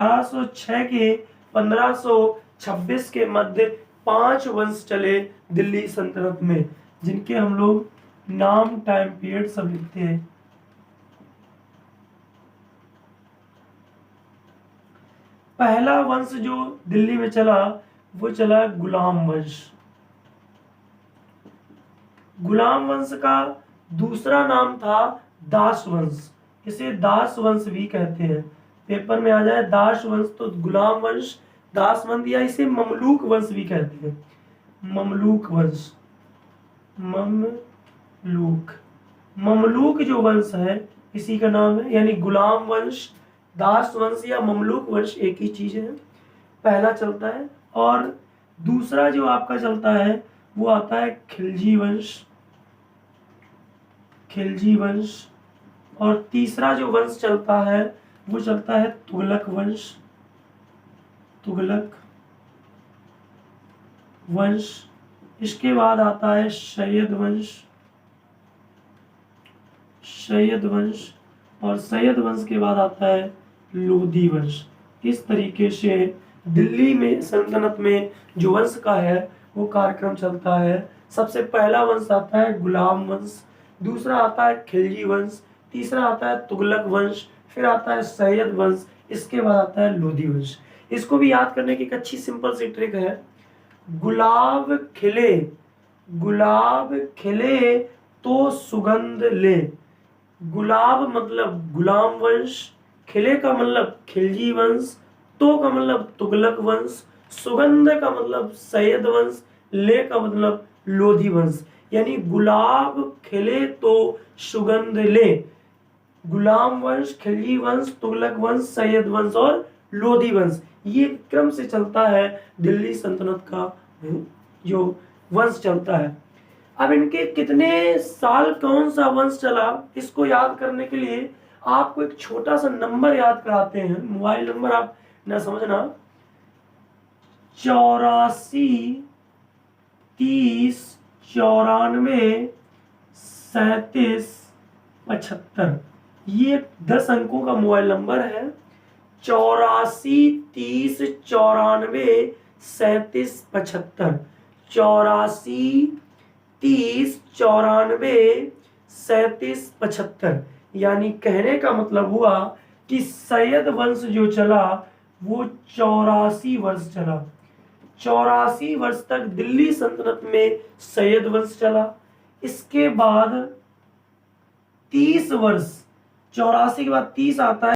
1206 के 1526 के मध्य 5 वंश चले दिल्ली सल्तनत में, जिनके हम लोग नाम, टाइम पीरियड सब लिखते हैं। पहला वंश जो दिल्ली में चला वो चला गुलाम वंश। गुलाम वंश का दूसरा नाम था दास वंश, इसे दास वंश भी कहते हैं। पेपर में आ जाए दास वंश तो गुलाम वंश, दास वंश, या इसे ममलूक वंश भी कहते हैं। ममलूक वंश, ममलूक जो वंश है इसी का नाम है, यानी गुलाम वंश, दास वंश या ममलूक वंश एक ही चीज है। पहला चलता है, और दूसरा जो आपका चलता है वो आता है खिलजी वंश, खिलजी वंश। और तीसरा जो वंश चलता है वो चलता है तुगलक वंश, तुगलक वंश। इसके बाद आता है सैयद वंश, सैयद वंश। और सैयद वंश के बाद आता है लोधी वंश। इस तरीके से दिल्ली में सल्तनत में जो वंश का है वो कार्यक्रम चलता है। सबसे पहला वंश आता है गुलाम वंश, दूसरा आता है खिलजी वंश, तीसरा आता है तुगलक वंश, फिर आता है सैयद वंश, इसके बाद आता है लोधी वंश। इसको भी याद करने की एक अच्छी सिंपल सी ट्रिक है। गुलाब खिले, गुलाब खिले तो सुगंध ले। गुलाब मतलब गुलाम वंश, खिले का मतलब खिलजी वंश, तो का मतलब तुगलक वंश, सुगंध का मतलब सैयद वंश, ले का मतलब लोधी वंश। यानी गुलाब खिले तो सुगंध ले, गुलाम वंश, खिलजी वंश, तुगलक वंश, सैयद वंश और लोधी वंश, ये क्रम से चलता है दिल्ली सल्तनत का जो वंश चलता है। अब इनके कितने साल कौन सा वंश चला, इसको याद करने के लिए आपको एक छोटा सा नंबर याद कराते हैं। मोबाइल नंबर आप न समझना, 84 30 94 37 75, ये 10 अंकों का मोबाइल नंबर है। 84 30 94 37 75, 84 30 94 37 75। यानी कहने का मतलब हुआ कि सैयद वंश जो चला वो 84 वर्ष चला। 84 वर्ष तक दिल्ली सल्तनत में सैयद वंश चला। इसके बाद 30 वर्ष, 84 के बाद 30 आता है